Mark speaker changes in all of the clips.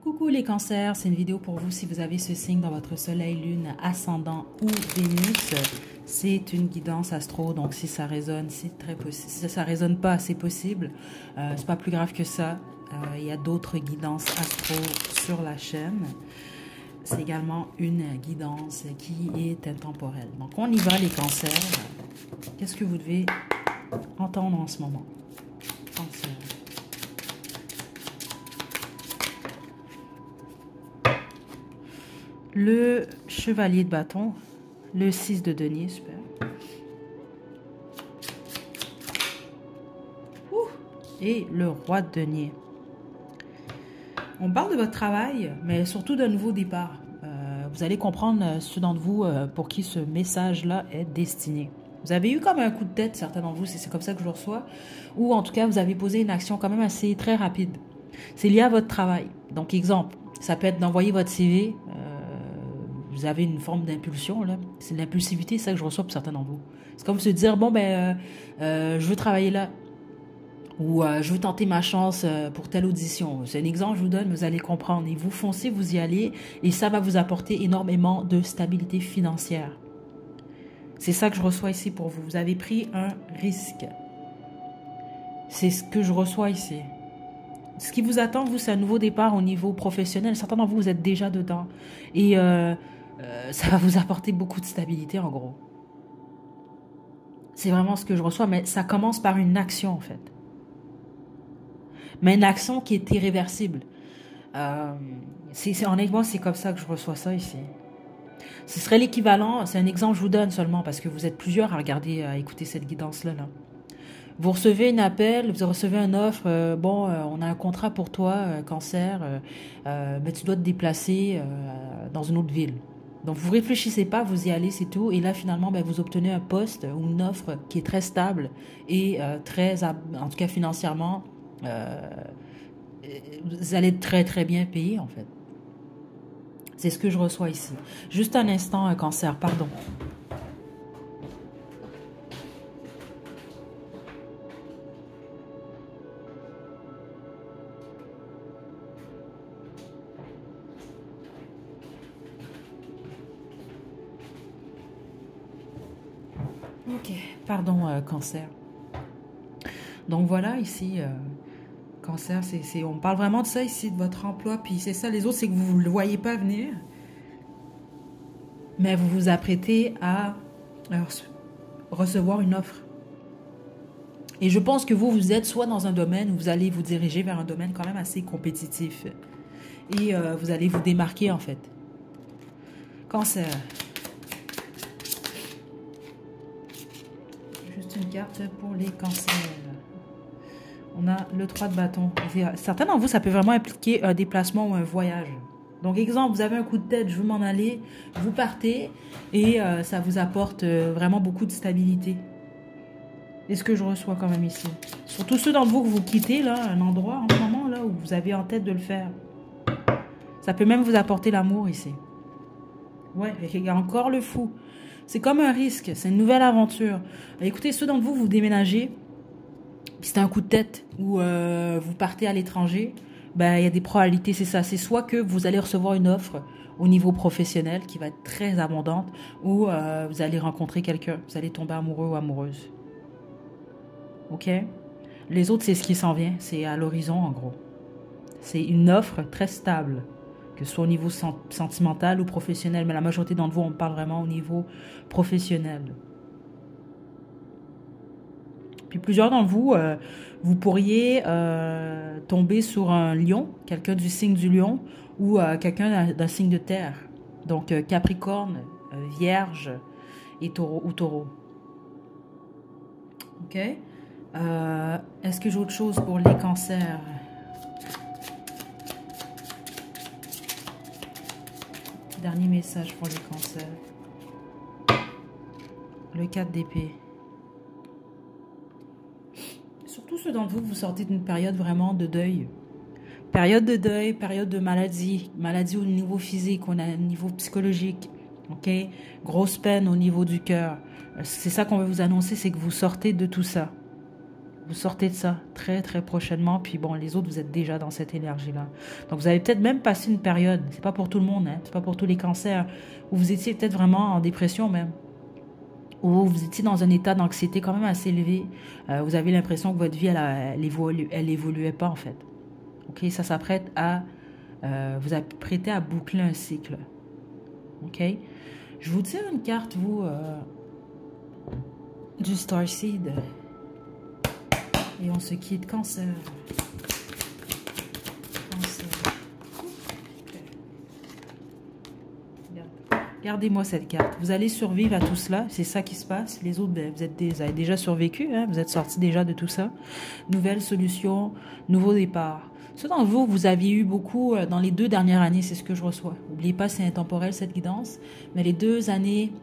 Speaker 1: Coucou les cancers, c'est une vidéo pour vous si vous avez ce signe dans votre soleil, lune, ascendant ou Vénus. C'est une guidance astro, donc si ça résonne, c'est très possible. Si ça résonne pas, c'est possible. C'est pas plus grave que ça. Il y a d'autres guidances astro sur la chaîne. C'est également une guidance qui est intemporelle. Donc on y va les cancers. Qu'est-ce que vous devez entendre en ce moment? Cancer. Le chevalier de bâton, le 6 de denier, super. Et le roi de denier. On parle de votre travail, mais surtout d'un nouveau départ. Vous allez comprendre ceux d'entre vous pour qui ce message-là est destiné. Vous avez eu comme un coup de tête, certains d'entre vous, c'est comme ça que je le reçois, ou en tout cas, vous avez posé une action quand même assez très rapide. C'est lié à votre travail. Donc, exemple, ça peut être d'envoyer votre CV. Vous avez une forme d'impulsion, là. C'est de l'impulsivité, c'est ça que je reçois pour certains d'entre vous. C'est comme se dire, bon, je veux travailler là. Ou je veux tenter ma chance pour telle audition. C'est un exemple, je vous donne, mais vous allez comprendre. Et vous foncez, vous y allez, et ça va vous apporter énormément de stabilité financière. C'est ça que je reçois ici pour vous. Vous avez pris un risque. C'est ce que je reçois ici. Ce qui vous attend, vous, c'est un nouveau départ au niveau professionnel. Certains d'entre vous, vous êtes déjà dedans. Et ça va vous apporter beaucoup de stabilité, en gros. C'est vraiment ce que je reçois, mais ça commence par une action, en fait. Mais une action qui est irréversible. Honnêtement, c'est comme ça que je reçois ça ici. Ce serait l'équivalent, c'est un exemple, je vous donne seulement, parce que vous êtes plusieurs à regarder, à écouter cette guidance-là. Là. Vous recevez un appel, vous recevez une offre, on a un contrat pour toi, cancer, mais tu dois te déplacer dans une autre ville. Donc, vous réfléchissez pas, vous y allez, c'est tout. Et là, finalement, vous obtenez un poste ou une offre qui est très stable et en tout cas financièrement, vous allez être très, très bien payé, en fait. C'est ce que je reçois ici. Juste un instant, cancer, pardon. Ok, pardon, cancer. Donc voilà, ici, cancer, on parle vraiment de ça ici, de votre emploi. Puis c'est ça, les autres, c'est que vous ne le voyez pas venir. Mais vous vous apprêtez à recevoir une offre. Et je pense que vous êtes soit dans un domaine où vous allez vous diriger vers un domaine quand même assez compétitif. Et vous allez vous démarquer, en fait. Cancer. Juste une carte pour les cancers. On a le 3 de bâton. Certains d'entre vous, ça peut vraiment impliquer un déplacement ou un voyage. Donc, exemple, vous avez un coup de tête, je veux m'en aller, vous partez et ça vous apporte vraiment beaucoup de stabilité. C'est ce que je reçois quand même ici. Surtout ceux d'entre vous que vous quittez, là, un endroit en ce moment, là, où vous avez en tête de le faire. Ça peut même vous apporter l'amour ici. Ouais, il y a encore le fou. C'est comme un risque, c'est une nouvelle aventure. Écoutez, ceux d'entre vous, vous déménagez, puis c'est un coup de tête, ou vous partez à l'étranger, il y a des probabilités, c'est ça. C'est soit que vous allez recevoir une offre au niveau professionnel qui va être très abondante, ou vous allez rencontrer quelqu'un, vous allez tomber amoureux ou amoureuse. Ok? Les autres, c'est ce qui s'en vient, c'est à l'horizon en gros. C'est une offre très stable, que ce soit au niveau sentimental ou professionnel, mais la majorité d'entre vous, on parle vraiment au niveau professionnel. Puis plusieurs d'entre vous, vous pourriez tomber sur un lion, quelqu'un du signe du lion, ou quelqu'un d'un signe de terre. Donc Capricorne, Vierge et Taureau. Ok? Est-ce que j'ai autre chose pour les cancers? Dernier message pour les cancers. Le 4 d'épée. Surtout ceux d'entre vous sortez d'une période vraiment de deuil. Période de deuil, période de maladie. Maladie au niveau physique, au niveau psychologique. Ok? Grosse peine au niveau du cœur. C'est ça qu'on veut vous annoncer, c'est que vous sortez de tout ça. Vous sortez de ça très très prochainement. Puis bon, les autres, vous êtes déjà dans cette énergie-là. Donc vous avez peut-être même passé une période, c'est pas pour tout le monde, hein, c'est pas pour tous les cancers, où vous étiez peut-être vraiment en dépression même, où vous étiez dans un état d'anxiété quand même assez élevé. Vous avez l'impression que votre vie, elle évoluait pas en fait. Ok, ça s'apprête à vous apprêtez à boucler un cycle. Ok, je vous tire une carte, vous, du Starseed. Et on se quitte. Cancer. Cancer. Regardez-moi cette carte. Vous allez survivre à tout cela. C'est ça qui se passe. Les autres, ben, vous avez déjà survécu. Hein? Vous êtes sortis déjà de tout ça. Nouvelle solution, nouveau départ. Ceux d'entre vous, vous aviez eu beaucoup dans les 2 dernières années, c'est ce que je reçois. N'oubliez pas, c'est intemporel cette guidance. Mais les 2 années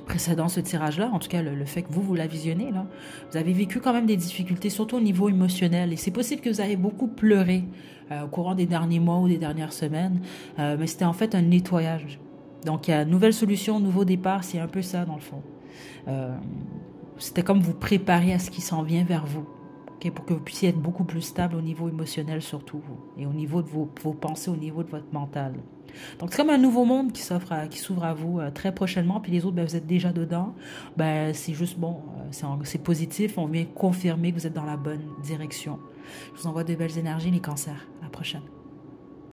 Speaker 1: précédant ce tirage-là, en tout cas le fait que vous la visionnez, là, vous avez vécu quand même des difficultés, surtout au niveau émotionnel. Et c'est possible que vous avez beaucoup pleuré au courant des derniers mois ou des dernières semaines, mais c'était en fait un nettoyage. Donc il y a nouvelle solution, nouveau départ, c'est un peu ça dans le fond. C'était comme vous préparer à ce qui s'en vient vers vous. Okay, pour que vous puissiez être beaucoup plus stable au niveau émotionnel surtout, vous, et au niveau de vos pensées, au niveau de votre mental. Donc c'est comme un nouveau monde qui s'ouvre à vous très prochainement, puis les autres, ben, vous êtes déjà dedans. Ben, c'est juste bon, c'est positif, on vient confirmer que vous êtes dans la bonne direction. Je vous envoie de belles énergies, les cancers. À la prochaine.